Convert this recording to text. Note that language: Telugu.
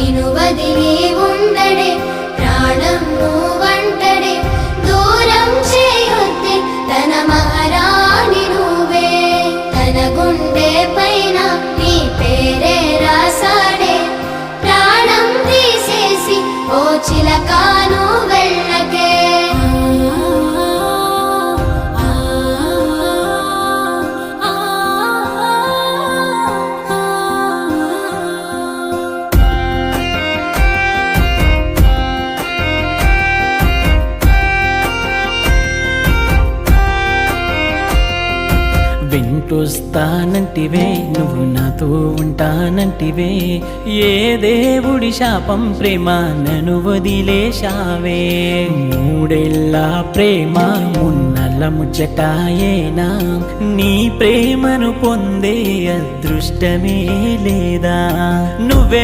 నిను వదిలి ఉండడే ప్రాణం నువ్వంటడే దూరం చేయొద్దే తన మహారాణి నువ్వే తన గుండె పైన నీ పేరే రాసాడే ప్రాణం తీసేసి ఓ చిలకాను వెళ్ళకే వెంటొస్తానంటివే నువ్వు నాతో ఉంటానంటివే ఏ దేవుడి శాపం ప్రేమ నన్ను వదిలేశావే మూడేళ్ళ ప్రేమ మున్నల ముచ్చటాయేనా నీ ప్రేమను పొందే అదృష్టమే లేదా నువ్వె